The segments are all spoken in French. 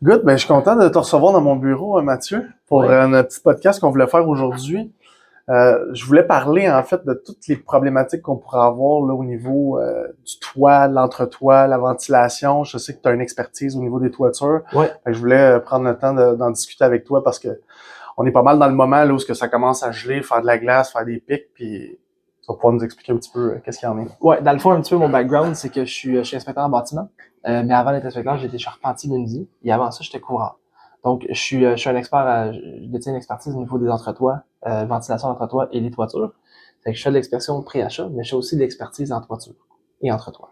Good, ben, je suis content de te recevoir dans mon bureau, Mathieu, pour Ouais. notre petit podcast qu'on voulait faire aujourd'hui. Je voulais parler, en fait, de toutes les problématiques qu'on pourrait avoir là, au niveau du toit, de l'entretoit, la ventilation. Je sais que tu as une expertise au niveau des toitures. Ouais. Fait que je voulais prendre le temps d'en discuter avec toi parce que on est pas mal dans le moment là, où ça commence à geler, faire de la glace, faire des pics, puis tu vas pouvoir nous expliquer un petit peu qu'est-ce qu'il y en est. Ouais, dans le fond, un petit peu, mon background, c'est que je suis inspecteur en bâtiment. Mais avant d'être inspecteur, j'étais charpentier menuisier. Et avant ça, j'étais couvreur. Donc, je suis un expert, je détiens une expertise au niveau des entretoits, ventilation d'entretoits et les toitures. Fait que je fais de l'expertise pré-achat, mais je fais aussi de l'expertise en toiture et entretoit.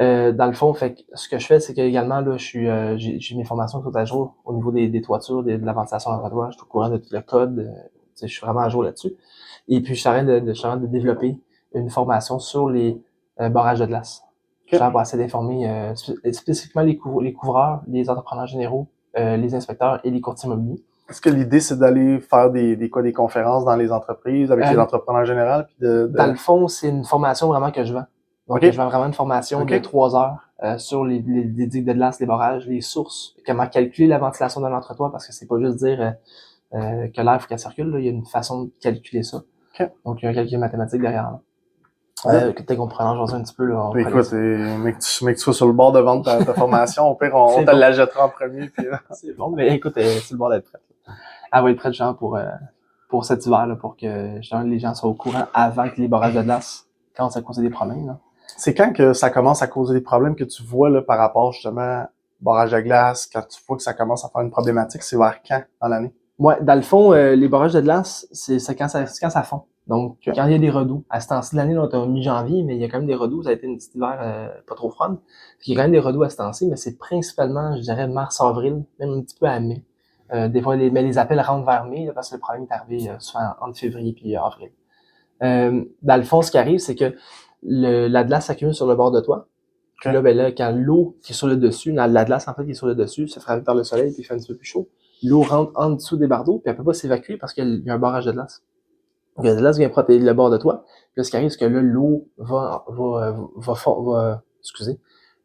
Dans le fond, fait que ce que je fais, c'est que également, là, j'ai mes formations tout à jour au niveau des toitures, de la ventilation d'entretoit. Je suis au courant de tout le code. Je suis vraiment à jour là-dessus. Et puis, je suis en train de développer une formation sur les barrages de glace. Je suis pour essayer d'informer spécifiquement les couvreurs, les entrepreneurs généraux, les inspecteurs et les courtiers immobiliers. Est-ce que l'idée, c'est d'aller faire des conférences dans les entreprises avec les entrepreneurs généraux? Puis Dans le fond, c'est une formation vraiment que je vends. Donc, je vends vraiment une formation de 3 heures sur les digues de glace, les barrages, les sources, comment calculer la ventilation de l'entretoit, parce que c'est pas juste dire que l'air faut qu'elle circule, là. Il y a une façon de calculer ça. Donc, il y a un calcul mathématique derrière. Peut-être qu'on pourrait en jaser un petit peu. Là, écoute, mec, tu sois sur le bord de vendre ta formation, au pire, on te la jettera en premier. Puis, c'est bon, mais écoute, c'est le bord d'être prête. Elle va être prête, genre, pour cet hiver, là, pour que genre, les gens soient au courant avant que les barrages de glace commencent à causer des problèmes. Là. C'est quand que ça commence à causer des problèmes que tu vois là, par rapport justement barrage de glace, quand tu vois que ça commence à faire une problématique, c'est vers quand dans l'année? Ouais, dans le fond, les barrages de glace, c'est quand ça fond. Donc, quand il y a des redoux, à ce temps-ci de l'année, on est en mi-janvier, mais il y a quand même des redoux, ça a été une petite hiver pas trop froide. Il y a quand même des redoux à ce temps-ci, mais c'est principalement, je dirais, mars-avril, même un petit peu à mai. Des fois, les appels rentrent vers mai, là, parce que le problème est arrivé souvent entre février et avril. Dans le fond, ce qui arrive, c'est que la glace s'accumule sur le bord de toit. Puis là, quand l'eau qui est sur le dessus, la glace, en fait, qui est sur le dessus, se frappe par le soleil, puis il fait un petit peu plus chaud. L'eau rentre en dessous des bardeaux, puis elle peut pas s'évacuer parce qu'il y a un barrage de glace. Donc, la glace vient protéger le bord de toit. Puis là, ce qui arrive, c'est que là, l'eau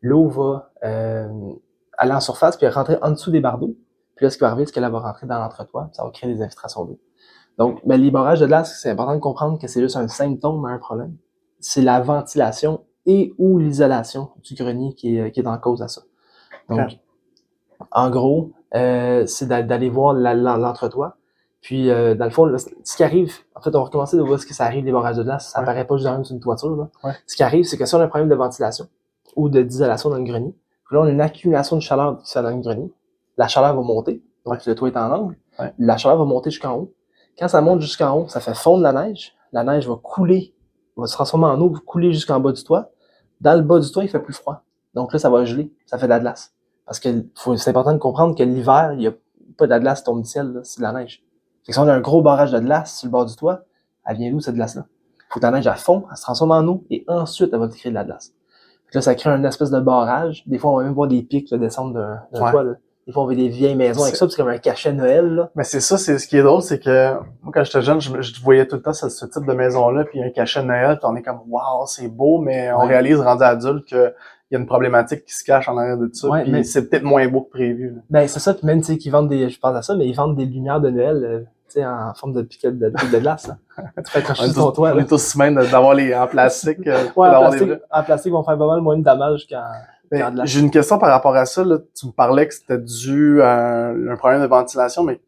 l'eau va aller en surface, puis rentrer en dessous des bardeaux. Puis là, ce qui va arriver, c'est qu'elle va rentrer dans l'entretoit, ça va créer des infiltrations d'eau. Donc, les barrages de glace, c'est important de comprendre que c'est juste un symptôme à un problème. C'est la ventilation et ou l'isolation du grenier qui est en cause à ça. Donc, en gros, c'est d'aller voir l'entretoit. Puis, dans le fond, ce qui arrive, en fait, on va recommencer de voir ce que ça arrive, les barrages de glace. Ça apparaît pas juste dans une toiture. Là. Ce qui arrive, c'est que si on a un problème de ventilation ou d'isolation dans le grenier, puis là, on a une accumulation de chaleur qui se fait dans le grenier. La chaleur va monter, donc le toit est en angle. La chaleur va monter jusqu'en haut. Quand ça monte jusqu'en haut, ça fait fondre la neige. La neige va couler, va se transformer en eau, va couler jusqu'en bas du toit. Dans le bas du toit, il fait plus froid. Donc là, ça va geler, ça fait de la glace. Parce que c'est important de comprendre que l'hiver, il y a pas de la glace qui tombe du ciel, là, c'est de la neige. Fait que si on a un gros barrage de glace sur le bord du toit, elle vient d'où cette glace-là? Faut que la neige elle fond, elle se transforme en eau, et ensuite elle va créer de la glace. Fait que là, ça crée une espèce de barrage. Des fois, on va même voir des pics là, descendre d'un toit. Là. Des fois, on voit des vieilles maisons avec ça, c'est comme un cachet de Noël. Là. Mais c'est ça, c'est ce qui est drôle, c'est que moi, quand j'étais jeune, je voyais tout le temps ce type de maison-là, puis un cachet de Noël, puis on est comme waouh, c'est beau, mais on réalise rendu adulte que il y a une problématique qui se cache en arrière de ça, puis c'est peut-être moins beau que prévu. Là. Ben c'est ça, puis même tu sais qu'ils vendent je pense à ça, mais ils vendent des lumières de Noël, tu sais, en forme de piquette de glace. Là. Tu fais accrocher sur ton toit. On est tous semaines d'avoir les en plastique. En plastique vont faire pas mal moins de dommages qu'en j'ai une question par rapport à ça. Là. Tu me parlais que c'était dû à un problème de ventilation, mais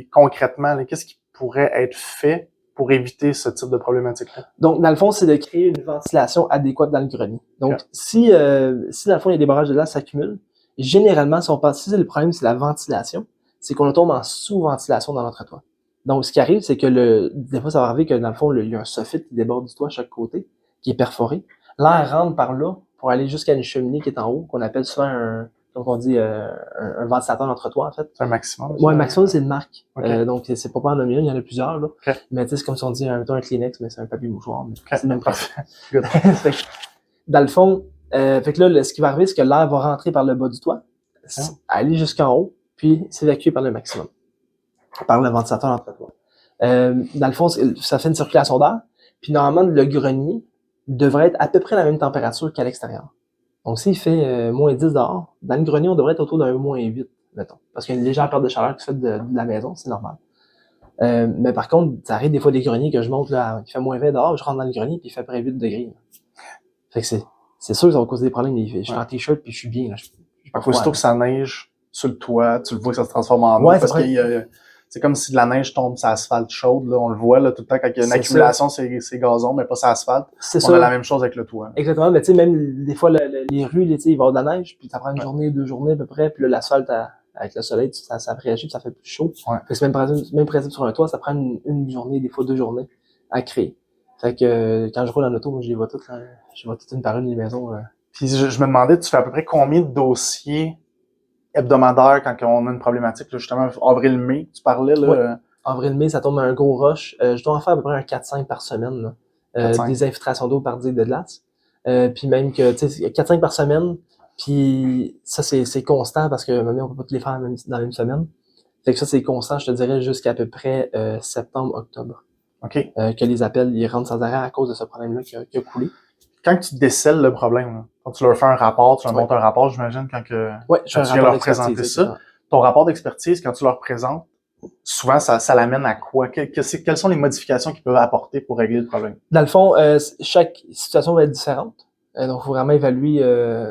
concrètement, qu'est-ce qui pourrait être fait pour éviter ce type de problématique-là? Donc, dans le fond, c'est de créer une ventilation adéquate dans le grenier. Donc, si dans le fond, il y a des barrages de glace qui s'accumulent, généralement, si le problème, c'est la ventilation, c'est qu'on tombe en sous-ventilation dans l'entretoit. Donc, ce qui arrive, c'est que des fois, ça va arriver que dans le fond, il y a un soffit qui déborde du toit à chaque côté, qui est perforé. L'air rentre par là pour aller jusqu'à une cheminée qui est en haut, qu'on appelle souvent un ventilateur d'entretoit, en fait. C'est un maximum. Ouais, un maximum, c'est une marque. Donc, c'est pas en nommer une, il y en a plusieurs, là. Mais tu sais, c'est comme si on dit un Kleenex, mais c'est un papier mouchoir. C'est le même principe. Dans le fond, fait que là, ce qui va arriver, c'est que l'air va rentrer par le bas du toit, aller jusqu'en haut, puis s'évacuer par le maximum. Par le ventilateur d'entretoit. Dans le fond, ça fait une circulation d'air, puis normalement, le grenier devrait être à peu près la même température qu'à l'extérieur. Donc, s'il fait moins 10 dehors, dans le grenier, on devrait être autour d'un moins 8 mettons. Parce qu'il y a une légère perte de chaleur qui se fait de la maison, c'est normal. Mais par contre, ça arrive des fois des greniers que je monte là, il fait moins 20 dehors, je rentre dans le grenier puis il fait près 8 degrés. Là. Fait que c'est sûr que ça va causer des problèmes. Je suis en t-shirt puis je suis bien. Là. Parfois, aussitôt que ça neige sur le toit, tu le vois que ça se transforme en eau. Parce que c'est comme si de la neige tombe sur l'asphalte chaude. Là. On le voit là, tout le temps quand il y a une accumulation, c'est gazon, mais pas sur l'asphalte. On a la même chose avec le toit. Exactement. Mais tu sais, même des fois, les rues, il va y avoir de la neige, puis ça prend une journée, 2 journées à peu près, puis là, l'asphalte, avec le soleil, ça réagit, puis ça fait plus chaud. Ouais. Fait que c'est même principe sur un toit, ça prend une journée, des fois 2 journées à créer. Fait que quand je roule en auto, moi, je les vois toutes une par une, les maisons. Puis je me demandais, tu fais à peu près combien de dossiers hebdomadaires quand on a une problématique, là, justement, avril-mai, tu parlais, là. Ouais. Avril-mai, ça tombe un gros rush. Je dois en faire à peu près un 4-5 par semaine, là. Des infiltrations d'eau par digue de glace. Puis même que, tu sais, 4-5 par semaine, puis ça, c'est constant parce que maintenant, on peut pas tous les faire dans la même semaine. Fait que ça, c'est constant, je te dirais, jusqu'à peu près septembre, octobre. OK. Que les appels, ils rentrent sans arrêt à cause de ce problème-là qui a coulé. Quand tu décèles le problème, là, quand tu leur fais un rapport, tu leur montres un rapport, j'imagine, quand tu viens leur présenter ça, ton rapport d'expertise, quand tu leur présentes, souvent, ça l'amène à quoi? Quelles sont les modifications qu'ils peuvent apporter pour régler le problème? Dans le fond, chaque situation va être différente. Donc, il faut vraiment évaluer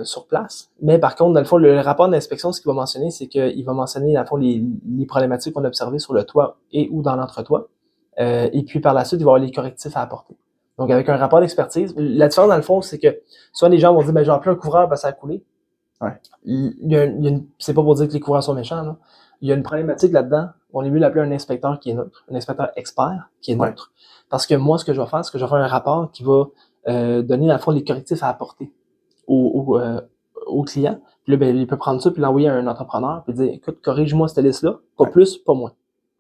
sur place. Mais par contre, dans le fond, le rapport d'inspection, ce qu'il va mentionner, c'est qu'il va mentionner, dans le fond, les problématiques qu'on a observées sur le toit et ou dans l'entretoit. Et puis, par la suite, il va y avoir les correctifs à apporter. Donc, avec un rapport d'expertise, la différence, dans le fond, c'est que soit les gens vont dire, ben, j'ai appelé un couvreur, ben, ça a coulé. Ouais. C'est pas pour dire que les couvreurs sont méchants, là. Il y a une problématique là-dedans. On est mieux d'appeler un inspecteur qui est neutre, un inspecteur expert qui est neutre. Parce que moi, ce que je vais faire, c'est que je vais faire un rapport qui va donner, dans le fond, les correctifs à apporter au client. Puis là, ben, il peut prendre ça puis l'envoyer à un entrepreneur puis dire, écoute, corrige-moi cette liste-là, pas plus, pas moins.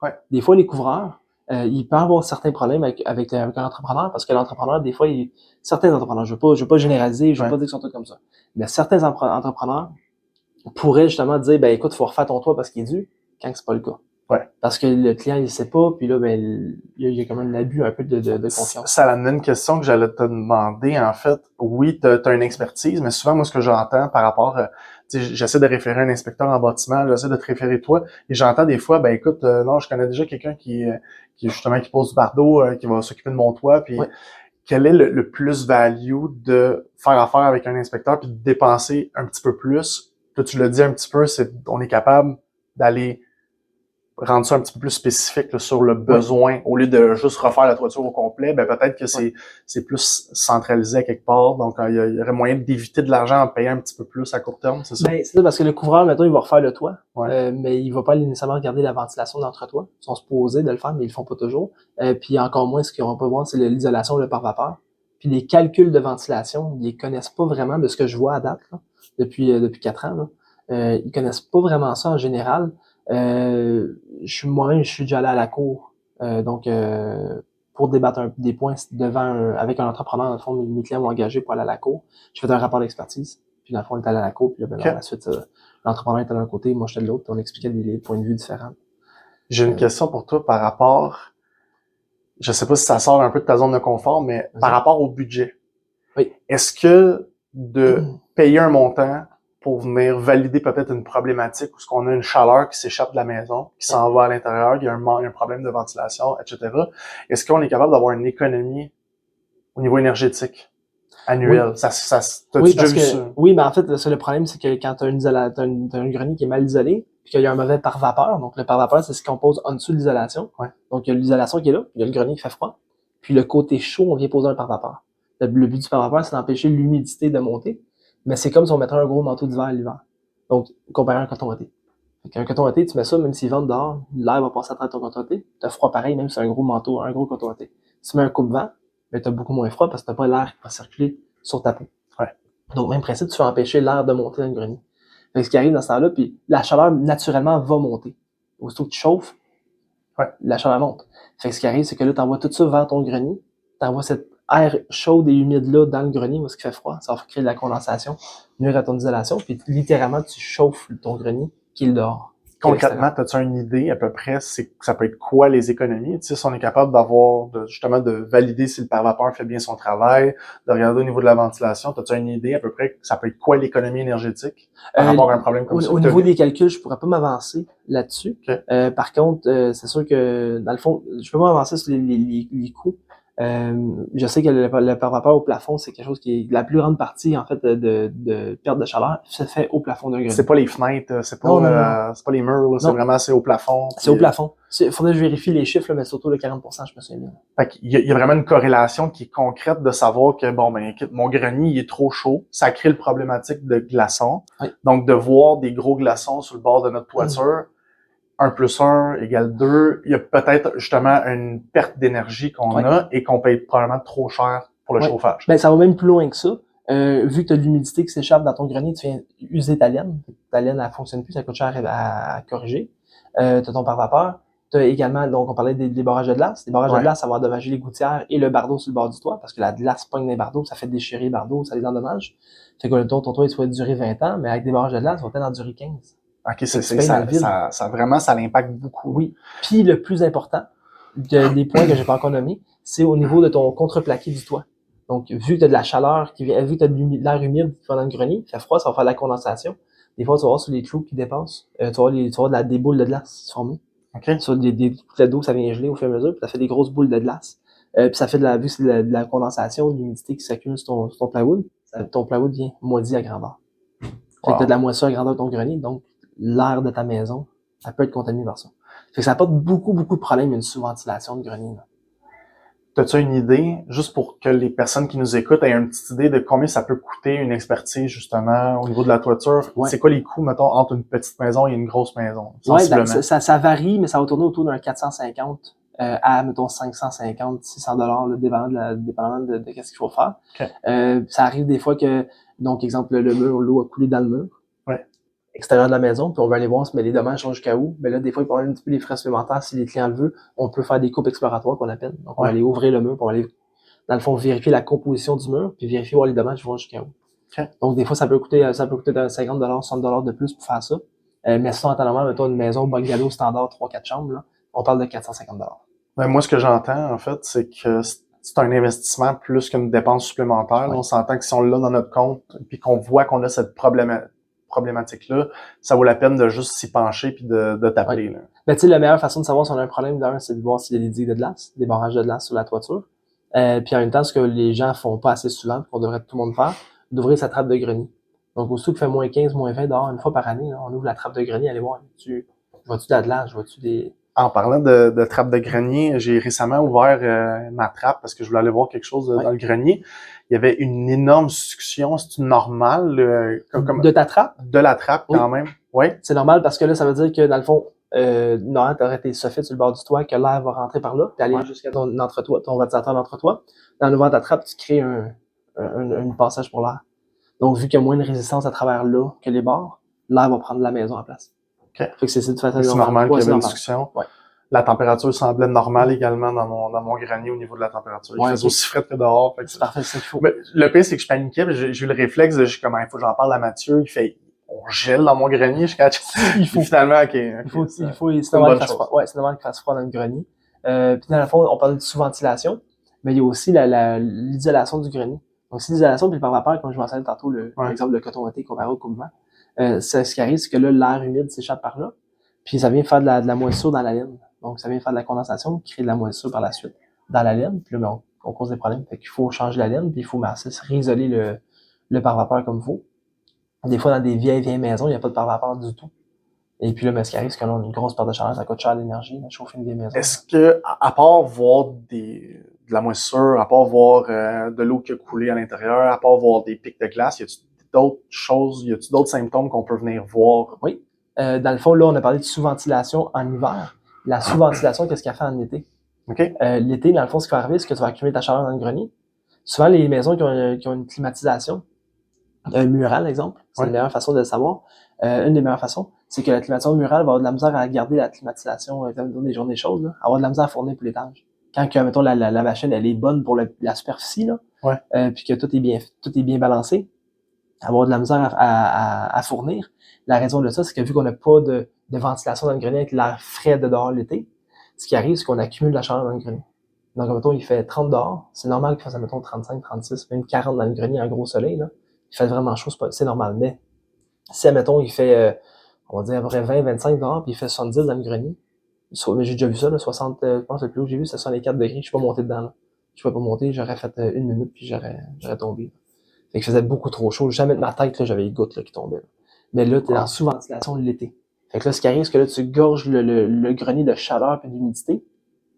Ouais. Des fois, les couvreurs, il peut avoir certains problèmes avec un entrepreneur parce que l'entrepreneur, des fois, certains entrepreneurs, je veux pas généraliser, je veux pas dire qu'ils sont tous comme ça, mais certains entrepreneurs pourraient justement dire, ben écoute, faut refaire ton toit parce qu'il est dû, quand c'est pas le cas. Ouais. Parce que le client, il sait pas, puis là, ben, il y a quand même un abus un peu de confiance. Ça amène une question que j'allais te demander, en fait. Oui, t'as une expertise, mais souvent, moi, ce que j'entends par rapport, j'essaie de référer un inspecteur en bâtiment, j'essaie de te référer toi, et j'entends des fois, ben écoute, non, je connais déjà quelqu'un qui justement, qui pose du bardeau, qui va s'occuper de mon toit, puis quel est le plus-value de faire affaire avec un inspecteur puis de dépenser un petit peu plus? Là, tu l'as dit un petit peu, on est capable d'aller rendre ça un petit peu plus spécifique là, sur le besoin, au lieu de juste refaire la toiture au complet, ben peut-être que c'est plus centralisé à quelque part, donc il y aurait moyen d'éviter de l'argent en payant un petit peu plus à court terme, c'est ça? Ben, c'est ça, parce que le couvreur, maintenant, il va refaire le toit, mais il va pas nécessairement regarder la ventilation d'entretoit. Ils sont supposés de le faire, mais ils le font pas toujours. Puis encore moins, ce qu'ils vont pas voir, c'est l'isolation, le pare-vapeur. Puis les calculs de ventilation, ils les connaissent pas vraiment de ce que je vois à date, là, depuis 4 ans. Là. Ils connaissent pas vraiment ça en général. Moi-même, je suis déjà allé à la cour, donc pour débattre des points avec un entrepreneur. Dans le fond, mes clients m'ont engagé pour aller à la cour. J'ai fait un rapport d'expertise, puis dans le fond, on est allé à la cour, puis là, par la suite, l'entrepreneur était d'un côté, moi j'étais de l'autre, puis on expliquait les points de vue différents. J'ai une question pour toi par rapport, je sais pas si ça sort un peu de ta zone de confort, mais par rapport au budget. Oui. Est-ce que de payer un montant pour venir valider peut-être une problématique où ce qu'on a une chaleur qui s'échappe de la maison, qui s'en va à l'intérieur, il y a un problème de ventilation, etc. Est-ce qu'on est capable d'avoir une économie au niveau énergétique annuel? Oui. Oui, mais en fait, le problème, c'est que quand t'as un grenier qui est mal isolé, puis qu'il y a un mauvais pare-vapeur, donc le pare-vapeur, c'est ce qu'on pose en dessous de l'isolation. Ouais. Donc, il y a l'isolation qui est là, il y a le grenier qui fait froid, puis le côté chaud, on vient poser un pare-vapeur. Le but du pare-vapeur, c'est d'empêcher l'humidité de monter. Mais c'est comme si on mettait un gros manteau d'hiver l'hiver. Donc, comparé à un coton ouaté. Un coton ouaté, tu mets ça, même s'il vente dehors, l'air va passer à travers ton coton ouaté. T'as froid pareil, même si c'est un gros manteau, un gros coton ouaté. Si tu mets un coupe-vent, ben t'as beaucoup moins froid parce que t'as pas l'air qui va circuler sur ta peau. Ouais. Donc, même principe, tu fais empêcher l'air de monter dans le grenier. Fait que ce qui arrive dans ce temps-là, puis la chaleur, naturellement, va monter. Aussitôt que tu chauffes, la chaleur monte. Fait que ce qui arrive, c'est que là, t'envoies tout ça vers ton grenier, t'envoies cette air chaud et humide là dans le grenier, parce qu'il fait froid, ça va créer de la condensation, nuire à ton isolation, puis littéralement tu chauffes ton grenier qui est dehors. concrètement, as-tu une idée à peu près, ça peut être quoi les économies? Tu sais, si on est capable justement de valider si le pare-vapeur fait bien son travail, de regarder au niveau de la ventilation, as-tu une idée à peu près, ça peut être quoi l'économie énergétique par rapport à un problème comme ça? Au niveau des calculs, je pourrais pas m'avancer là-dessus. Okay. Par contre, c'est sûr que, dans le fond, je peux pas m'avancer sur les coûts. Je sais que le pare-vapeur au plafond, c'est quelque chose qui est la plus grande partie, en fait, de perte de chaleur se fait au plafond d'un grenier. C'est pas les fenêtres, c'est pas les murs, c'est au plafond. C'est au plafond. Faudrait que je vérifie les chiffres, là, mais surtout le 40%, je me souviens bien. Fait qu'il y a vraiment une corrélation qui est concrète de savoir que, bon, ben, mon grenier, il est trop chaud. Ça crée le problématique de glaçons. Oui. Donc, de voir des gros glaçons sur le bord de notre toiture, 1 + 1 = 2, il y a peut-être justement une perte d'énergie qu'on a et qu'on paye probablement trop cher pour le chauffage. Ben, ça va même plus loin que ça. Vu que tu as de l'humidité qui s'échappe dans ton grenier, tu viens user ta laine. Ta laine, elle fonctionne plus, ça coûte cher à corriger. Tu as ton pare-vapeur. Tu as également, donc on parlait des barrages de glace. Les barrages de glace, ça va endommager les gouttières et le bardeau sur le bord du toit, parce que la glace pogne les bardeaux, ça fait déchirer les bardeaux, ça les endommage. Fait que ton toit, il souhaite durer 20 ans, mais avec des barrages de glace, ça va peut-être en durer 15. OK, ça l'impact beaucoup. Oui. Puis le plus important, des points que j'ai pas encore nommés, c'est au niveau de ton contreplaqué du toit. Donc, vu que tu as de la chaleur qui vient, vu que tu as de l'air humide qui va dans le grenier, il fait froid, ça va faire de la condensation. Des fois, tu vas voir sur les clous qui dépassent, tu vas voir des boules de glace se former. Okay. Sur des gouttelettes d'eau, ça vient geler au fur et à mesure, puis ça fait des grosses boules de glace. Puis ça fait vu que c'est de la condensation, de l'humidité qui s'accumule sur ton plywood, ton plywood vient moisi à grandeur. Fait que tu as de la moisissure à grandeur de ton grenier, donc l'air de ta maison, ça peut être contaminé par ça. Fait que ça apporte beaucoup de problèmes, une sous-ventilation de grenier. T'as-tu une idée, juste pour que les personnes qui nous écoutent aient une petite idée de combien ça peut coûter une expertise, justement, au niveau de la toiture? Ouais. C'est quoi les coûts, mettons, entre une petite maison et une grosse maison? Oui, ça varie, mais ça va tourner autour d'un 450 à, mettons, 550, 600 $, dépendamment de qu'est-ce qu'il faut faire. Okay. Ça arrive des fois que, donc, exemple, le mur, l'eau a coulé dans le mur. Ouais. Extérieur de la maison, puis on va aller voir mais les dommages sont jusqu'à où. Mais là, des fois, il peut y avoir un petit peu les frais supplémentaires. Si les clients le veulent, on peut faire des coupes exploratoires qu'on appelle. Donc, on va aller ouvrir le mur, puis on va aller, dans le fond, vérifier la composition du mur, puis vérifier voir les dommages vont jusqu'à où. Okay. Donc, des fois, ça peut coûter 50 $, 60 $ de plus pour faire ça. Mais sinon, en temps normal, mettons une maison bungalow standard 3-4 chambres, là, on parle de 450 $. Ben, moi, ce que j'entends, en fait, c'est que c'est un investissement plus qu'une dépense supplémentaire. Ouais. On s'entend que si on l'a dans notre compte, puis qu'on voit qu'on a cette problématique-là, ça vaut la peine de juste s'y pencher puis de t'appeler. Ouais. Ben, tu sais, la meilleure façon de savoir si on a un problème d'un, c'est de voir s'il y a des digues de glace, des barrages de glace sur la toiture. Puis en même temps, ce que les gens font pas assez souvent, qu'on devrait tout le monde faire, d'ouvrir sa trappe de grenier. Donc, aussitôt qu'il fait moins 15, moins 20 dehors, une fois par année, là, on ouvre la trappe de grenier, allez voir, vois-tu de la glace, vois-tu des... En parlant de trappe de grenier, j'ai récemment ouvert ma trappe parce que je voulais aller voir quelque chose dans le grenier. Il y avait une énorme succion. C'est normal? De ta trappe? De la trappe, quand même. Oui. C'est normal parce que là, ça veut dire que, dans le fond, normalement, tu aurais tes soffits sur le bord du toit, que l'air va rentrer par là, puis aller jusqu'à ton entretoit, ton ventilateur d'entretoit. En ouvrant ta trappe, tu crées un passage pour l'air. Donc, vu qu'il y a moins de résistance à travers là que les bords, l'air va prendre la maison en place. Okay. Fait que c'est normal qu'il y avait une succion. Ouais. La température semblait normale également dans mon grenier au niveau de la température. Il faisait aussi frais que dehors. Fait que c'est parfait, c'est qu'il faut. Mais le pire, c'est que je paniquais. J'ai eu le réflexe de, il faut que j'en parle à Mathieu. Il fait, on gèle dans mon grenier. Il faut finalement, c'est normal qu'il fasse froid dans le grenier. Puis dans le fond, on parlait de sous-ventilation, mais il y a aussi l'isolation du grenier. Donc, si l'isolation puis le pare-vapeur, comme je mentionnais tantôt, l'exemple de coton ouaté comparé au coupe-vent, ce qui arrive, c'est que là, l'air humide s'échappe par là, puis ça vient faire de la moisissure dans la laine. Donc, ça vient faire de la condensation, qui crée de la moisissure par la suite dans la laine, puis là, on cause des problèmes. Fait qu'il faut changer la laine, puis il faut réisoler le pare-vapeur comme il faut. Des fois, dans des vieilles maisons, il n'y a pas de pare-vapeur du tout. Et puis là, ce qui arrive, c'est qu'on a une grosse perte de chaleur, ça coûte cher l'énergie, chauffer une vieille maison. Est-ce que, à part voir de la moisissure, à part voir de l'eau qui a coulé à l'intérieur, à part voir des pics de glace, y a-t-il d'autres choses, y a-t-il d'autres symptômes qu'on peut venir voir? Oui. Dans le fond, là, on a parlé de sous-ventilation en hiver. La sous-ventilation, qu'est-ce qu'elle fait en été? Okay. L'été, dans le fond, ce qui va arriver, c'est que tu vas accumuler ta chaleur dans le grenier. Souvent, les maisons qui ont une climatisation, un mural, exemple, c'est la meilleure façon de le savoir. Une des meilleures façons, c'est que la climatisation murale va avoir de la misère à garder la climatisation des journées chaudes, là, avoir de la misère à fournir pour l'étage. Quand, mettons, la machine, elle est bonne pour la superficie, là, puis que tout est bien balancé, avoir de la misère à fournir. La raison de ça, c'est que vu qu'on n'a pas de de ventilation dans le grenier avec l'air frais de dehors l'été, ce qui arrive, c'est qu'on accumule de la chaleur dans le grenier. Donc, mettons, il fait 30 dehors, c'est normal qu'il fasse, mettons, 35, 36, même 40 dans le grenier en gros soleil, là. Il fait vraiment chaud, c'est normal. Mais si, mettons, il fait, on va dire à peu près 20, 25 dehors, puis il fait 70 dans le grenier, mais j'ai déjà vu ça, là, 60, je pense que le plus haut que j'ai vu, c'est 64 degrés, je suis pas monté dedans, là. Je pouvais pas monter, j'aurais fait 1 minute, puis j'aurais tombé. Fait que il faisait beaucoup trop chaud. Jamais de ma tête, là, j'avais les gouttes, là, qui tombaient, là. Mais là, t'es dans sous-ventilation l'été. Fait que là, ce qui arrive, c'est que là, tu gorges le grenier de chaleur et d'humidité.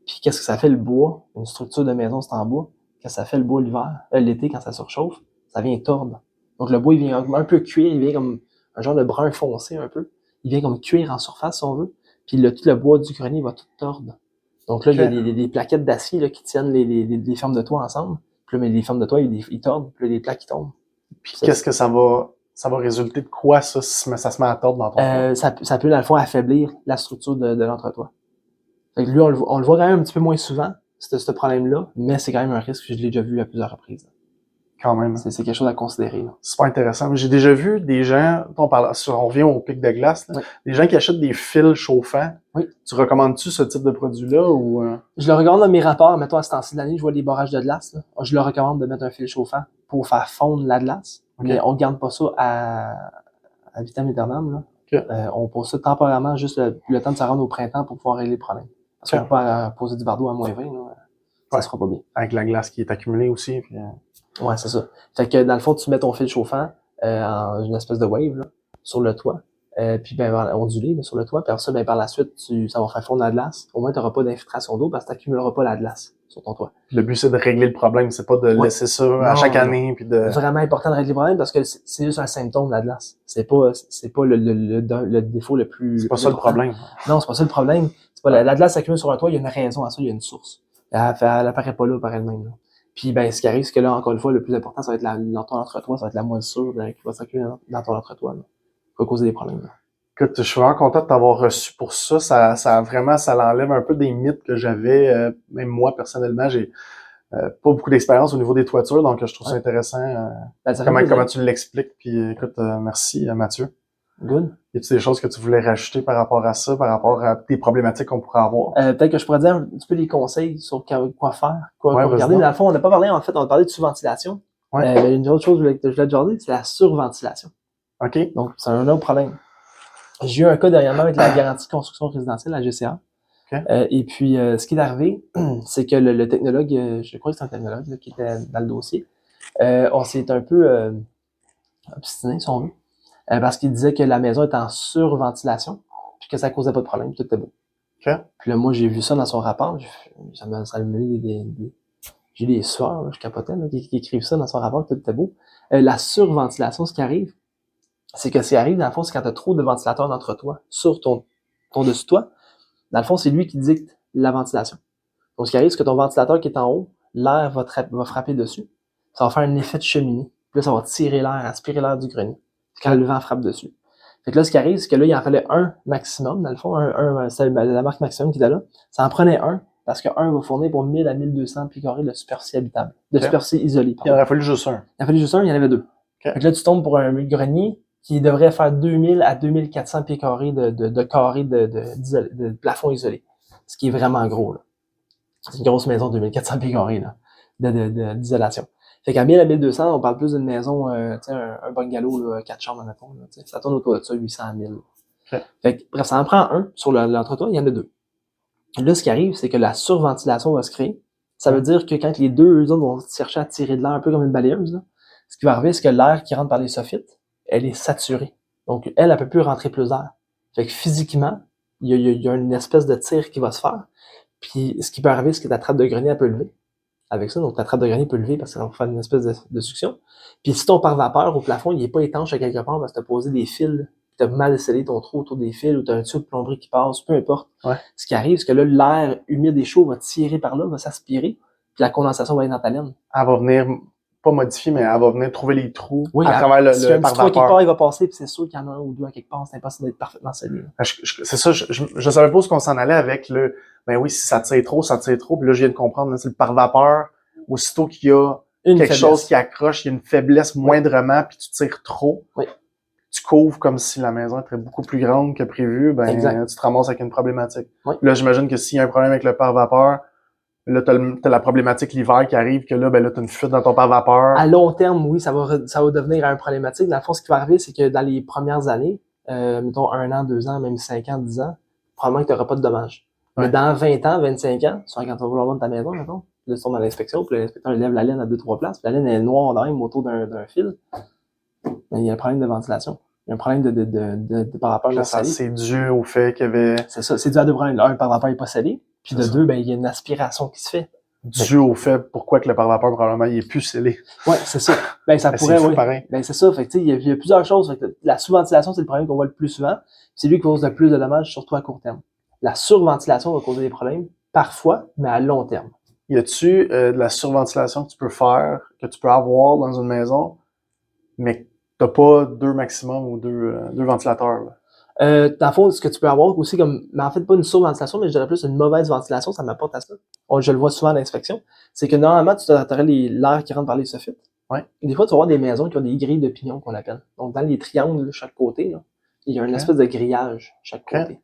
Puis qu'est-ce que ça fait le bois? Une structure de maison, c'est en bois. Qu'est-ce que ça fait le bois l'hiver? L'été, quand ça surchauffe, ça vient tordre. Donc le bois, il vient un peu cuire, il vient comme un genre de brun foncé un peu. Il vient comme cuire en surface, si on veut. Puis tout le bois du grenier va tout tordre. Donc là, il y a des plaquettes d'acier là, qui tiennent les fermes de toit ensemble. Puis là, mais les fermes de toit, ils tordent. Puis là, les plaques qui tombent. Puis qu'est-ce que ça va résulter de quoi, ça, si ça se met à tordre dans ton toit? Ça peut, dans le fond, affaiblir la structure de l'entretoit. Fait que lui, on le voit quand même un petit peu moins souvent, ce problème-là, mais c'est quand même un risque que je l'ai déjà vu à plusieurs reprises. Quand même. C'est quelque chose à considérer. Là. Super intéressant. J'ai déjà vu des gens, on revient au pic de glace, là, des gens qui achètent des fils chauffants. Oui. Tu recommandes-tu ce type de produit-là ou Je le recommande dans mes rapports, mettons à ce temps-ci de l'année, je vois des barrages de glace. Là. Je le recommande de mettre un fil chauffant pour faire fondre la glace, mais on garde pas ça à vitam aeternam. Là. On pose ça temporairement, juste le temps de se rendre au printemps pour pouvoir régler le problème. Parce qu'on peut pas poser du bardeau à moins 20, là, ça sera pas bien. Avec la glace qui est accumulée aussi. Puis, Ouais, c'est ça. Fait que dans le fond, tu mets ton fil chauffant en une espèce de wave là, sur le toit, puis ondulé là, sur le toit, puis après ça, par la suite, ça va faire fondre la glace. Au moins, tu n'auras pas d'infiltration d'eau parce que tu n'accumuleras pas la glace sur ton toit. Le but, c'est de régler le problème, c'est pas de laisser ça à chaque année. Puis de... C'est vraiment important de régler le problème parce que c'est juste un symptôme de la glace. C'est pas le défaut le plus... C'est pas ça le problème. Non, c'est pas ça le problème. C'est pas la glace s'accumule sur un toit, il y a une raison à ça, il y a une source. Elle apparaît pas là par elle-même. Là. Puis ce qui arrive, c'est que là, encore une fois, le plus important, ça va être dans ton entretoit, ça va être la moisissure qui va s'accumuler dans ton entretoit. Là. Ça va causer des problèmes. Là. Écoute, je suis vraiment content de t'avoir reçu pour ça. Ça l'enlève un peu des mythes que j'avais. Même moi, personnellement, j'ai pas beaucoup d'expérience au niveau des toitures, donc je trouve ça intéressant. Comment tu l'expliques. Puis écoute, merci Mathieu. Good. Y a-t-il des choses que tu voulais rajouter par rapport à ça, par rapport à tes problématiques qu'on pourrait avoir? Peut-être que je pourrais dire un petit peu des conseils sur quoi faire, quoi regarder. Dans le fond, on n'a pas parlé, en fait, on a parlé de sous-ventilation. Ouais. Mais une autre chose que je voulais te dire, c'est la surventilation. OK. Donc, c'est un autre problème. J'ai eu un cas dernièrement avec la garantie de construction résidentielle, la GCA. Okay. Et puis, ce qui est arrivé, c'est que le technologue, je crois que c'est un technologue là, qui était dans le dossier, on s'est un peu obstiné, si on veut, parce qu'il disait que la maison était en surventilation, puis que ça causait pas de problème, tout était beau. Okay. Puis là, moi, j'ai vu ça dans son rapport, ça me met j'ai des sueurs, là, je capotais, là, qui écrivent ça dans son rapport, tout était beau. La surventilation, ce qui arrive, c'est que ce qui arrive, dans le fond, c'est quand tu as trop de ventilateurs d'entre toi sur ton dessus de toi, dans le fond, c'est lui qui dicte la ventilation. Donc, ce qui arrive, c'est que ton ventilateur qui est en haut, l'air va frapper dessus. Ça va faire un effet de cheminée. Puis là, ça va tirer l'air, aspirer l'air du grenier. Quand le vent frappe dessus. Fait que là, ce qui arrive, c'est que là, il en fallait un maximum, dans le fond, c'est la marque maximum qui était là. Ça en prenait un, parce qu'un va fournir pour 1000 à 1200 pieds carrés de superficie habitable. De superficie isolée, pardon. Il aurait fallu juste un. Il en fallait juste un, il y en avait deux. Fait que là, tu tombes pour un grenier qui devrait faire 2000 à 2400 pieds carrés de plafond isolé. Ce qui est vraiment gros, là. C'est une grosse maison, 2400 pieds carrés, là, d'isolation. Fait qu'à 1000 à 1200, on parle plus d'une maison, tu sais, un bungalow, là, 4 chambres, mettons, là, ça tourne autour de ça, 800 à 1000. Okay. Fait que, bref, ça en prend un sur l'entretoit, il y en a deux. Là, ce qui arrive, c'est que la surventilation va se créer. Ça veut dire que quand les deux autres vont chercher à tirer de l'air un peu comme une balayeuse, là, ce qui va arriver, c'est que l'air qui rentre par les soffites, elle est saturée. Donc, elle peut plus rentrer plus d'air. Fait que physiquement, il y a une espèce de tir qui va se faire. Puis, ce qui peut arriver, c'est que ta trappe de grenier, elle peut lever. Avec ça, donc ta trappe de grenier peut lever parce que ça va faire une espèce de succion. Puis, si ton pare-vapeur au plafond, il est pas étanche à quelque part parce que t'as posé des fils, t'as mal scellé ton trou autour des fils ou t'as un tube de plomberie qui passe, peu importe. Ouais. Ce qui arrive, c'est que là, l'air humide et chaud va tirer par là, va s'aspirer, puis la condensation va être dans ta laine. Elle va venir, pas modifier, mais elle va venir trouver les trous à travers le pare-vapeur. Quelque part, il va passer, puis c'est sûr qu'il y en a un ou deux à quelque part, c'est impossible d'être parfaitement scellé. C'est ça, je savais pas où qu'on s'en allait avec le, ben oui, si ça tire trop, puis là, je viens de comprendre, c'est le pare-vapeur, aussitôt qu'il y a quelque chose qui accroche, il y a une faiblesse moindrement, puis tu tires trop. Oui. tu couvres comme si la maison était beaucoup plus grande que prévu, ben Exact. tu te ramasses avec une problématique. Oui. Là, j'imagine que s'il y a un problème avec le pare-vapeur, là, t'as la problématique l'hiver qui arrive, que là, ben là, t'as une fuite dans ton pare-vapeur. À long terme, oui, ça va devenir un problématique. Dans le fond, ce qui va arriver, c'est que dans les premières années, mettons 1 an, 2 ans, même 5 ans, 10 ans, probablement que tu n'auras pas de dommages. Ouais. Mais dans 20 ans, 25 ans, soit quand tu vas vouloir vendre ta maison, mettons, là, tu tombes à l'inspection, puis l'inspecteur lève la laine à 2-3 places, puis la laine est noire dans même autour d'un fil. Mais il y a un problème de ventilation. Il y a un problème de pare-vapeur non salé. C'est dû au fait qu'il y avait... C'est ça, c'est dû à 2 problèmes. Un, le pare-vapeur n'est pas salé, puis de 2, ben, il y a une aspiration qui se fait. Dû au fait pourquoi que le pare-vapeur, probablement, il est plus scellé. Ouais, c'est ça. Ben, ça pourrait, oui. Pareil. Ben, c'est ça. Fait que, tu sais, il y a plusieurs choses. Fait que la sous-ventilation, c'est le problème qu'on voit le plus souvent. C'est lui qui cause le plus de dommages, surtout à court terme. La surventilation va causer des problèmes, parfois, mais à long terme. Y a-tu de la surventilation que tu peux faire, que tu peux avoir dans une maison, mais que t'as pas 2 maximum ou 2 ventilateurs, là? Dans le fond, ce que tu peux avoir aussi comme, mais en fait, pas une surventilation, mais je dirais plus une mauvaise ventilation, ça m'apporte à ça. Je le vois souvent à l'inspection. C'est que normalement, tu aurais l'air qui rentre par les soffits. Ouais. Des fois, tu vas avoir des maisons qui ont des grilles de pignons qu'on appelle. Donc, dans les triangles, de chaque côté, là, il y a une espèce de grillage chaque côté.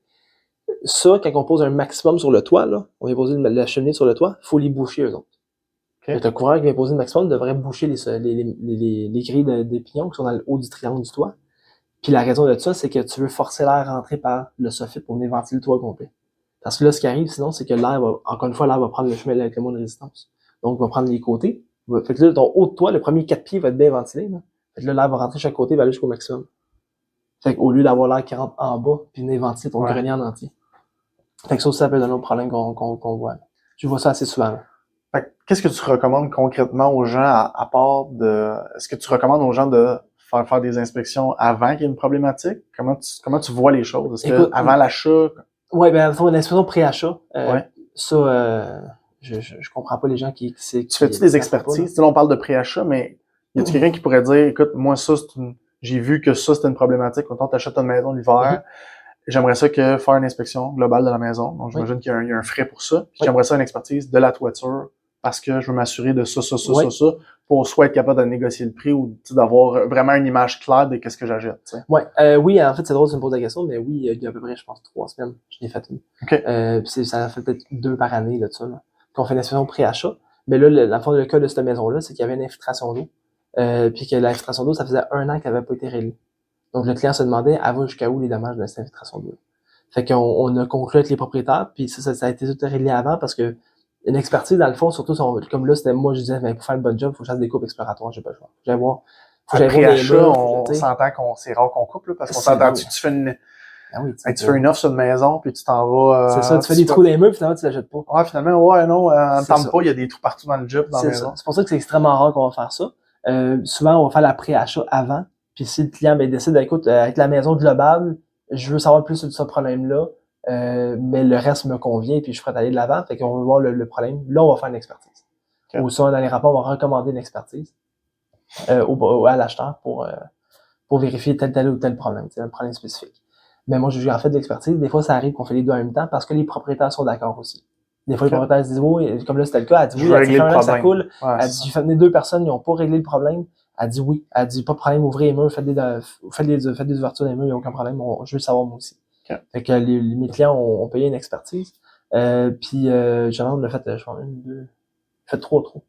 Ça, quand on pose un maximum sur le toit, là, on vient poser la cheminée sur le toit, il faut les boucher, eux autres. Le courant qui vient poser le maximum devrait boucher les grilles de pignons qui sont dans le haut du triangle du toit. Puis la raison de ça, c'est que tu veux forcer l'air à rentrer par le soffit pour venir ventiler le toit complet. Parce que là, ce qui arrive, sinon, c'est que l'air va, encore une fois, l'air va prendre le chemin avec le moins de résistance. Donc, il va prendre les côtés. Fait que là, ton haut de toit, le premier 4 pieds va être bien ventilé, là. Fait que là, l'air va rentrer chaque côté, va aller jusqu'au maximum. Fait qu'au lieu d'avoir l'air qui rentre en bas, puis venir ventiler ton grenier en entier. Fait que ça aussi, ça peut être un autre problème qu'on voit, là. Je vois ça assez souvent, là. Fait que, qu'est-ce que tu recommandes concrètement aux gens à part de... Est-ce que tu recommandes aux gens de faire des inspections avant qu'il y ait une problématique? Comment tu vois les choses? Est-ce que avant l'achat? Ouais, ben, une inspection pré-achat. Ça, je comprends pas les gens qui tu fais-tu des expertises? Là, on parle de pré-achat, mais y a-tu quelqu'un qui pourrait dire, écoute, moi, ça, j'ai vu que ça, c'était une problématique. Quand t'achètes une maison l'hiver, j'aimerais ça que faire une inspection globale de la maison. Donc, j'imagine qu'il y a un frais pour ça. Puis j'aimerais ça une expertise de la toiture parce que je veux m'assurer de ça, pour soit être capable de négocier le prix ou d'avoir vraiment une image claire de qu'est-ce que j'achète. Oui, en fait, c'est drôle, tu me poses la question, mais oui, il y a à peu près, je pense, 3 semaines, je l'ai fait une. Ça fait peut-être 2 par année, là, de ça, là. Qu'on fait une inspection pré-achat. Mais là, le cas de cette maison-là, c'est qu'il y avait une infiltration d'eau. Puis que l'infiltration d'eau, ça faisait 1 an qu'elle n'avait pas été réglée. Donc, le client se demandait, elle va jusqu'à où les dommages de cette infiltration d'eau? Fait qu'on a conclu avec les propriétaires, puis ça a été tout réglé avant parce que une expertise, dans le fond, surtout comme là, c'était moi, je disais, pour faire le bon job, il faut que je fasse des coupes exploratoires, j'ai pas le choix. J'allais voir. Après achat, on s'entend c'est rare qu'on coupe, là, parce qu'on s'entend, tu fais une offre sur une maison, puis tu t'en vas. C'est ça, tu fais des trous dans les murs, puis finalement, tu l'achètes pas. Ouais, finalement, on ne tente pas, il y a des trous partout dans le job, dans la maison. C'est pour ça que c'est extrêmement rare qu'on va faire ça. Souvent, on va faire la pré-achat avant, puis si le client décide, écoute, avec la maison globale, je veux savoir plus sur ce problème-là, mais le reste me convient, puis je ferai aller de l'avant, fait qu'on va voir le problème. Là, on va faire une expertise. Ou ça, dans les rapports, on va recommander une expertise à l'acheteur pour vérifier tel ou tel problème, un problème spécifique. Mais moi, j'ai en fait de l'expertise. Des fois, ça arrive qu'on fait les deux en même temps parce que les propriétaires sont d'accord aussi. Des fois, les propriétaires se disent, oui, comme là, c'était le cas, elle dit oui, elle dit un an que ça coule. Elle dit, j'ai fait venir 2 personnes, ils n'ont pas réglé le problème. Elle dit oui. Elle dit, pas de problème, ouvrez les murs, faites des ouvertures des murs, il n'y a aucun problème, je veux le savoir moi aussi. Fait que mes clients ont payé une expertise. Puis, on a fait, je pense, 1, 2, fait 3 trous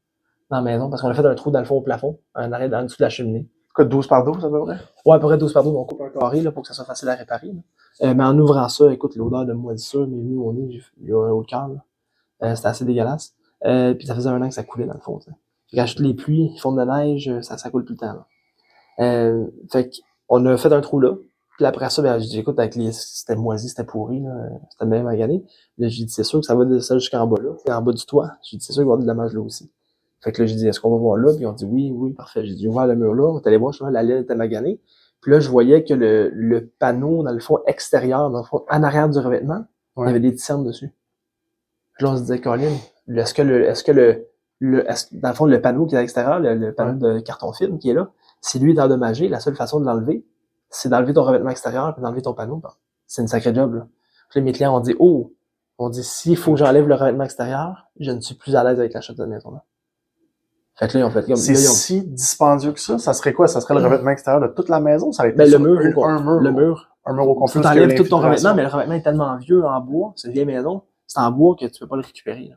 dans la maison parce qu'on a fait un trou dans le fond au plafond, en dessous de la cheminée. Quoi, 12 par 12, à peu près? Ouais, à peu près 12 par 12, on coupe un carré, là, pour que ça soit facile à réparer, là. Mais en ouvrant ça, écoute, l'odeur de moisissure m'est venue au nez, il y a un haut de cœur, là. C'était assez dégueulasse. Puis ça faisait 1 an que ça coulait, dans le fond, t'sais. Fait qu'à les pluies, ils font de la neige, ça coule tout le temps, là. Fait qu'on a fait un trou là. Puis après ça, ben, j'ai dit, écoute, c'était moisi, c'était pourri, là. C'était même magané. Là, j'ai dit, c'est sûr que ça va de ça jusqu'en bas, là. En bas du toit. J'ai dit, c'est sûr qu'il va y avoir de la dommage là aussi. Fait que là, j'ai dit, est-ce qu'on va voir là? Puis on dit, oui, parfait. J'ai dit, ouvert le mur là. On est allé voir, la laine était maganée. Puis là, je voyais que le panneau, dans le fond extérieur, dans le fond, en arrière du revêtement, il y avait des cernes dessus. Puis là, on se disait, Colin, dans le fond, le panneau qui est à l'extérieur, le panneau de carton film qui est là, si lui est endommagé, la seule façon de l'enlever, c'est d'enlever ton revêtement extérieur et d'enlever ton panneau. C'est une sacrée job, là. Puis là, mes clients ont dit, s'il faut que j'enlève le revêtement extérieur, je ne suis plus à l'aise avec l'achat de cette maison-là. Fait que là, ils ont fait comme... C'est si dispendieux que ça? Ça serait quoi? Ça serait le revêtement extérieur de toute la maison? Ça aurait été Ben, un mur. Un mur au complet. Tu t'enlèves tout ton revêtement, mais le revêtement est tellement vieux en bois, c'est une vieille maison, c'est en bois que tu peux pas le récupérer, là.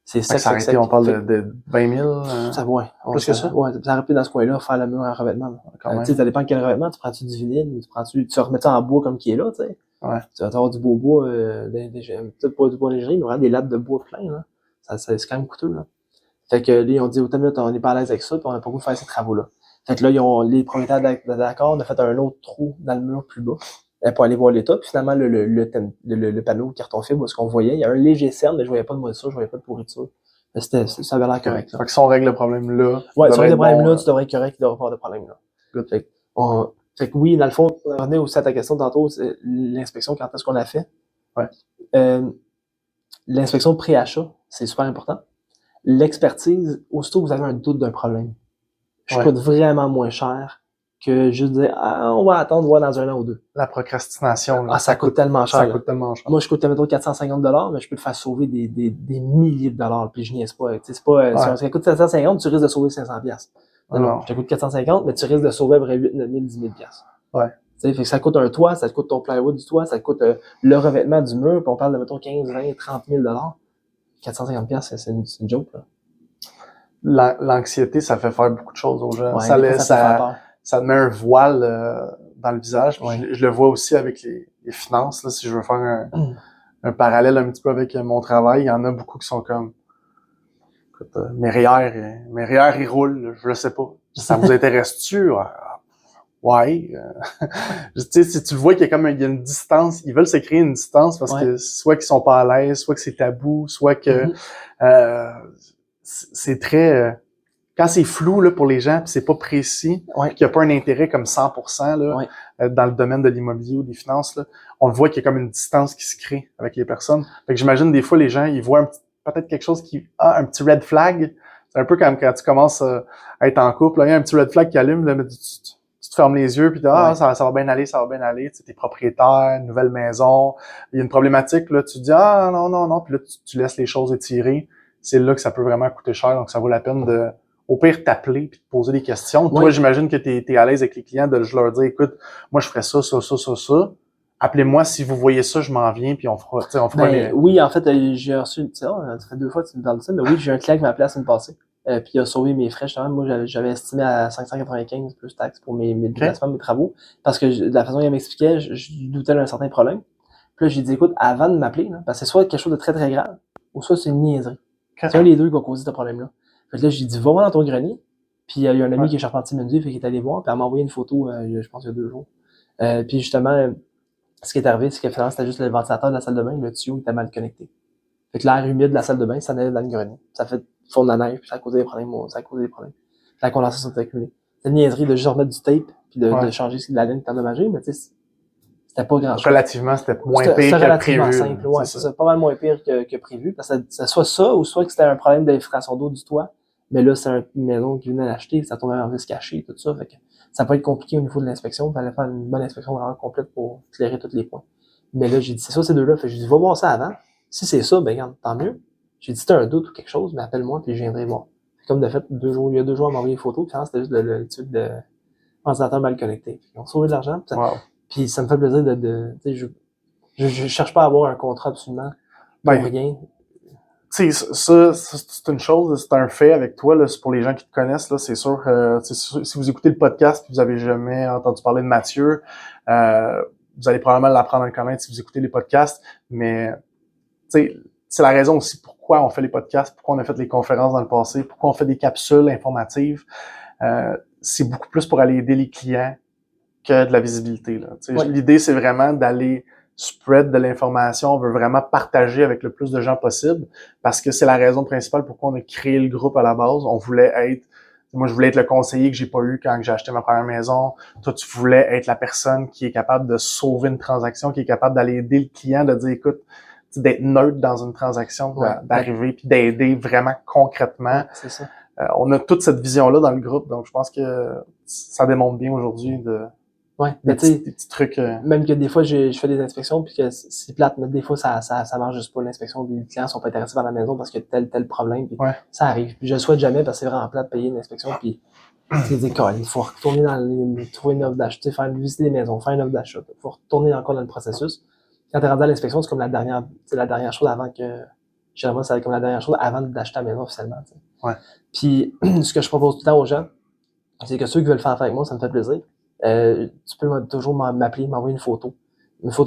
C'est ça, ça aurait été, on parle de 20 000? Ça, ouais. Plus que ça? Ouais, ça aurait pu dans ce coin-là faire le mur en revêtement. Tu sais, ça dépend de quel revêtement. Tu prends-tu du vinyle ou tu remets ça en bois comme qui est là, tu sais. Ouais. Tu vas avoir du beau bois, peut-être pas du bois léger, mais vraiment des lattes de bois plein, là. C'est quand même coûteux, là. Fait que là, ils ont dit, autant mieux, on n'est pas à l'aise avec ça, puis on n'a pas goût de faire ces travaux-là. Fait que là, les propriétaires d'accord, on a fait un autre trou dans le mur plus bas, pour aller voir l'état, puis finalement, le panneau carton fibre, ce qu'on voyait, il y a un léger cerne, mais je voyais pas de moisissure, je voyais pas de pourriture. Ça avait l'air correct, là. Fait que si on règle le problème là. Ouais, si on règle le problème là, tu devrais être correct, il devrait pas avoir de problème là. Good. Fait que oui, dans le fond, on revenait aussi à ta question tantôt, c'est l'inspection, quand est-ce qu'on l'a fait? Ouais. L'inspection pré-achat, c'est super important. L'expertise, aussitôt que vous avez un doute d'un problème, je coûte vraiment moins cher que juste dire, on va attendre, voir dans un an ou deux. La procrastination, là, ça coûte tellement cher. Ça coûte tellement cher. Moi, je coûte, mettons, 450 $, mais je peux te faire sauver des milliers de dollars, puis je niaise pas. C'est pas, si ça coûte 750, tu risques de sauver 500$. Non, je te coûte 450, mais tu risques de sauver à peu près 8, 9 000, 10 000$. Ouais. Fait que ça coûte un toit, ça te coûte ton plywood du toit, ça te coûte le revêtement du mur, puis on parle de, mettons, 15, 20, 30 000$. 450$, c'est une joke, là. L'anxiété, ça fait faire beaucoup de choses aux gens. Ouais, ça met un voile dans le visage. Ouais. Je le vois aussi avec les finances. Là, si je veux faire un parallèle un petit peu avec mon travail, il y en a beaucoup qui sont comme écoute, mes REER, ils roulent, je le sais pas. Ça vous intéresse-tu? Ouais. Tu sais, si tu vois qu'il y a comme il y a une distance, ils veulent se créer une distance parce que soit qu'ils sont pas à l'aise, soit que c'est tabou, soit que c'est très quand c'est flou là pour les gens, puis c'est pas précis, qu'il y a pas un intérêt comme 100% là dans le domaine de l'immobilier ou des finances là, on le voit qu'il y a comme une distance qui se crée avec les personnes. Fait que j'imagine des fois les gens ils voient peut-être quelque chose qui a un petit red flag. C'est un peu comme quand tu commences à être en couple, là, il y a un petit red flag qui allume là, mais tu te fermes les yeux puis ça va bien aller, tu sais, t'es propriétaire, nouvelle maison, il y a une problématique là, tu te dis non, puis là tu laisses les choses étirer. C'est là que ça peut vraiment coûter cher, donc ça vaut la peine de au pire t'appeler puis de poser des questions. Toi, j'imagine que t'es à l'aise avec les clients de leur dire écoute, moi je ferais ça. Appelez-moi si vous voyez ça, je m'en viens puis on fera Oui, en fait, j'ai reçu ça fait 2 fois que tu me parles de ça, mais oui, j'ai un client qui m'a appelé la semaine passée. Puis il a sauvé mes frais justement. Moi, j'avais estimé à 595 plus taxes pour mes déplacements, mes travaux, parce que de la façon dont il m'expliquait, je doutais d'un certain problème. Puis là, j'ai dit écoute, avant de m'appeler, là, parce que c'est soit quelque chose de très très grave, ou soit c'est une niaiserie. C'est un des deux qui va causer ce problème-là. Fait que là, j'ai dit va voir dans ton grenier. Puis il y a un ami qui est charpentier menuisier, fait qu'il est allé voir, puis elle m'a envoyé une photo, je pense il y a 2 jours. Puis justement, ce qui est arrivé, c'est que finalement, c'était juste le ventilateur de la salle de bain, le tuyau était mal connecté. Fait que l'air humide de la salle de bain, ça allait dans le grenier. Ça fait fondre la neige, puis ça a causé des problèmes. La condensation s'est accumulée. C'est une niaiserie de juste remettre du tape, puis de changer la laine qui est endommagée, mais tu sais, c'était pas grand chose. Relativement, c'était moins pire que prévu. Simple, ouais, c'est pas mal moins pire que prévu, parce que c'est soit ça, ou soit que c'était un problème d'infiltration d'eau du toit, mais là, c'est une maison qui venait d'acheter, ça tombait en risque caché, tout ça, fait que ça peut être compliqué au niveau de l'inspection, il fallait faire une bonne inspection vraiment complète pour éclairer tous les points. Mais là, j'ai dit, c'est ça, ces deux-là, fait que j'ai dit, va voir ça avant. Si c'est ça, ben regarde, tant mieux. J'ai dit, si t'as un doute ou quelque chose, mais appelle-moi, puis je viendrai voir. Comme de fait, il y a 2 jours, elle m'a envoyé une photo, puis c'était juste le truc de ventilateur mal connecté. Ils ont sauvé de l'argent, puis ça me fait plaisir tu sais, je cherche pas à avoir un contrat absolument pour rien. Tu sais, ça, c'est une chose, c'est un fait avec toi, là, c'est pour les gens qui te connaissent, là, c'est sûr, si vous écoutez le podcast et vous avez jamais entendu parler de Mathieu, vous allez probablement l'apprendre à le connaître si vous écoutez les podcasts, mais, tu sais, c'est la raison aussi pourquoi on fait les podcasts, pourquoi on a fait les conférences dans le passé, pourquoi on fait des capsules informatives, c'est beaucoup plus pour aller aider les clients que de la visibilité, là. Tu sais, l'idée, c'est vraiment d'aller spread de l'information, on veut vraiment partager avec le plus de gens possible parce que c'est la raison principale pourquoi on a créé le groupe à la base. Moi, je voulais être le conseiller que j'ai pas eu quand j'ai acheté ma première maison. Toi, tu voulais être la personne qui est capable de sauver une transaction, qui est capable d'aller aider le client, de dire, écoute, d'être neutre dans une transaction, d'arriver puis d'aider vraiment concrètement. C'est ça. On a toute cette vision-là dans le groupe, donc je pense que ça démontre bien aujourd'hui Ouais, Des mais tu sais, petits trucs. même que des fois, je fais des inspections, puis que c'est plate, mais des fois, ça marche juste pas, l'inspection, puis les clients sont pas intéressés par la maison parce qu'il y a tel problème, puis Ouais. ça arrive. Puis je le souhaite jamais parce que c'est vraiment plate de payer une inspection, puis tu sais, il faut retourner trouver une offre d'achat, visiter des maisons, faire une offre d'achat, il faut retourner encore dans le processus. Quand t'es rendu à l'inspection, c'est comme la dernière chose avant que, généralement, c'est comme la dernière chose avant d'acheter la maison officiellement, tu sais. Ouais. Puis, ce que je propose tout le temps aux gens, c'est que ceux qui veulent faire affaire avec moi, ça me fait plaisir. Tu peux toujours m'appeler, m'envoyer une photo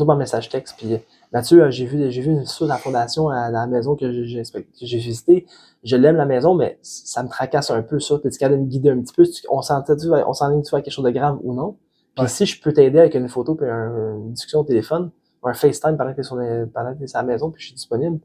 par message texte. Puis Mathieu, j'ai vu sur la fondation à la maison que j'ai visité. Je l'aime la maison, mais ça me tracasse un peu ça. T'es capable de me guider un petit peu. On s'enligne-tu vers quelque chose de grave ou non? Puis si je peux t'aider avec une photo puis une discussion au téléphone, ou un FaceTime pendant que t'es sur la maison puis je suis disponible,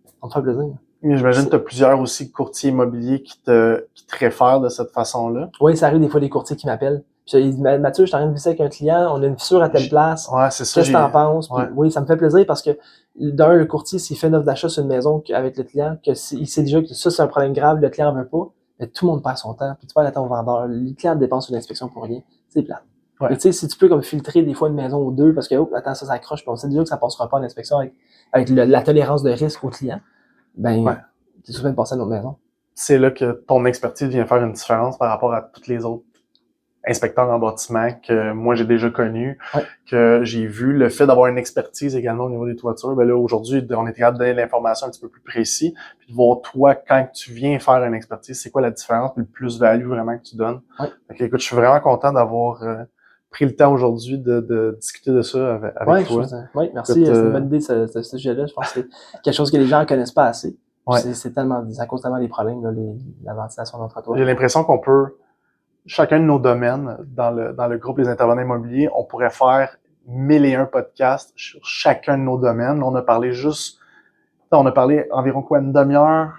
ça me fait plaisir. Mais j'imagine que tu as plusieurs aussi courtiers immobiliers qui te réfèrent de cette façon-là. Oui, ça arrive des fois des courtiers qui m'appellent. Puis ils disent, Mathieu, je suis en train de visiter avec un client, on a une fissure à telle place. Ouais, c'est ça. Qu'est-ce que t'en penses? Puis, Ouais. oui, ça me fait plaisir parce que d'un, le courtier, s'il fait une offre d'achat sur une maison avec le client, il sait déjà que ça, c'est un problème grave, le client en veut pas, mais tout le monde perd son temps. Puis tu vas aller au vendeur. Les clients dépensent une inspection pour rien. C'est plate. Ouais. Et tu sais, si tu peux comme filtrer des fois une maison ou deux, parce que attends, ça accroche, puis on sait déjà que ça passera pas en inspection avec la tolérance de risque au client, ben Ouais. t'es souvent de passer à une autre maison. C'est là que ton expertise vient faire une différence par rapport à tous les autres inspecteurs en bâtiment que moi j'ai déjà connus, que j'ai vu. Le fait d'avoir une expertise également au niveau des toitures, ben là aujourd'hui on est capable de donner l'information un petit peu plus précis, puis de voir toi quand tu viens faire une expertise, c'est quoi la différence, puis le plus-value vraiment que tu donnes. Fait que, écoute, je suis vraiment content d'avoir pris le temps aujourd'hui de discuter de ça avec toi. Oui, merci. C'est une bonne idée ce sujet-là. Je pense que c'est quelque chose que les gens ne connaissent pas assez. Ça cause tellement des problèmes, là, la ventilation dans le trottoir. J'ai l'impression qu'on peut, chacun de nos domaines, dans le groupe des intervenants immobiliers, on pourrait faire 1001 podcasts sur chacun de nos domaines. Là, on a parlé environ une demi-heure,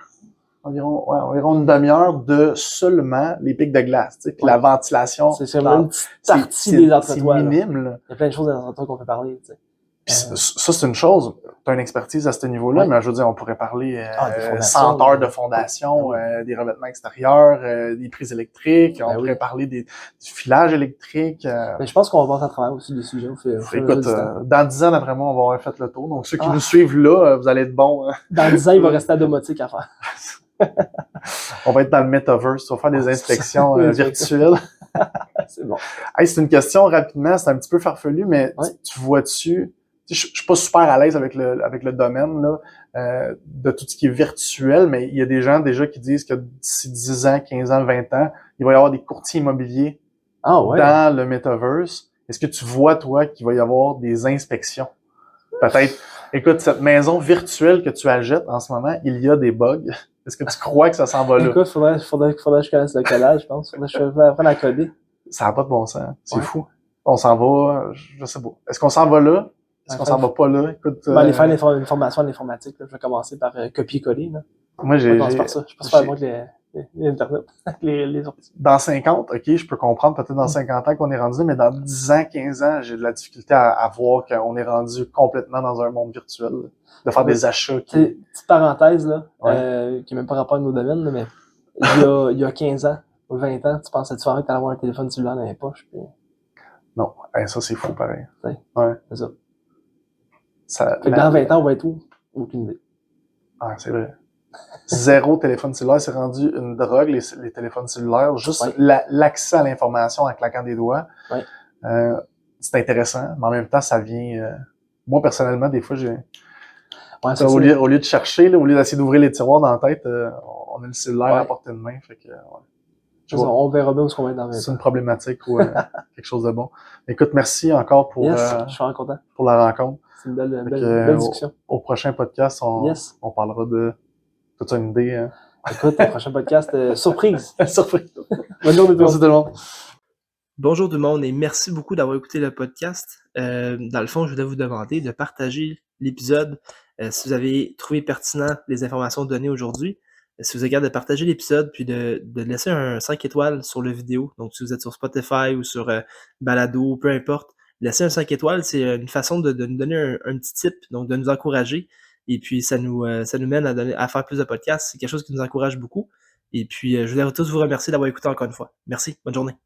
environ une demi-heure de seulement les pics de glace, tu sais, puis la ventilation. C'est seulement une petite partie des entretoits. C'est minime, là. Il y a plein de choses dans les entretoits qu'on peut parler, tu sais. Puis ça, c'est une chose. Tu as une expertise à ce niveau-là, mais je veux dire, on pourrait parler 100 heures de fondation, des revêtements extérieurs, des prises électriques, on pourrait parler du filage électrique. Mais je pense qu'on va voir à travers aussi des sujets. Écoute, dans 10 ans, d'après moi, on va avoir fait le tour. Donc, ceux qui nous suivent là, vous allez être bons. Hein. Dans 10 ans, il va rester à domotique à faire. On va être dans le metaverse, on va faire des inspections virtuelles. C'est bon. Hey, c'est une question rapidement, c'est un petit peu farfelu, mais tu vois-tu... Je suis pas super à l'aise avec le domaine là, de tout ce qui est virtuel, mais il y a des gens déjà qui disent que d'ici 10 ans, 15 ans, 20 ans, il va y avoir des courtiers immobiliers dans le metaverse. Est-ce que tu vois, toi, qu'il va y avoir des inspections? Peut-être, écoute, cette maison virtuelle que tu achètes en ce moment, il y a des bugs. Est-ce que tu crois que ça s'en va là? Écoute, faudrait que je connaisse le collage, je pense. Faudrait que je apprenne à coder. Ça n'a pas de bon sens. C'est fou. On s'en va, je sais pas. Est-ce qu'on s'en va là? Est-ce qu'on s'en va pas là? Écoute, aller faire une formation en informatique, là. Je vais commencer par copier-coller, là. Moi, je pense par ça. Je pense faire moins que l'Internet, les orties. Dans 50, OK, je peux comprendre peut-être dans 50 ans qu'on est rendu, mais dans 10 ans, 15 ans, j'ai de la difficulté à voir qu'on est rendu complètement dans un monde virtuel, là, de faire des achats. Petite parenthèse, là, qui est même pas rapport à nos domaines, là, mais il y a 15 ans ou 20 ans, tu pensais-tu vraiment que t'allais avoir un téléphone cellulaire dans les poches? Puis... Non, ça c'est fou pareil. Ouais. C'est ça. Fait que dans 20 ans, on va être où? Aucune idée. Ah, c'est vrai. Zéro téléphone cellulaire, c'est rendu une drogue, les téléphones cellulaires. Juste l'accès à l'information en claquant des doigts. C'est intéressant, mais en même temps, ça vient... moi, personnellement, des fois, au lieu de chercher, là, au lieu d'essayer d'ouvrir les tiroirs dans la tête, on a le cellulaire à portée de main. Fait que, on verra bien où on va être dans 20 ans. C'est une problématique ou quelque chose de bon. Écoute, merci encore pour, je suis vraiment content. Pour la rencontre. C'est une belle discussion. Au prochain podcast, on parlera de... T'as une idée? Hein? Écoute, au prochain podcast, surprise! Surprise! Bonne journée tout le monde! Bonjour tout le monde et merci beaucoup d'avoir écouté le podcast. Dans le fond, je voulais vous demander de partager l'épisode si vous avez trouvé pertinent les informations données aujourd'hui. Si vous êtes capable de partager l'épisode puis de laisser un 5 étoiles sur la vidéo. Donc, si vous êtes sur Spotify ou sur Balado, peu importe, laisser un 5 étoiles, c'est une façon de nous donner un petit tip, donc de nous encourager. Et puis, ça nous mène à faire plus de podcasts. C'est quelque chose qui nous encourage beaucoup. Et puis, je voulais tous vous remercier d'avoir écouté encore une fois. Merci. Bonne journée.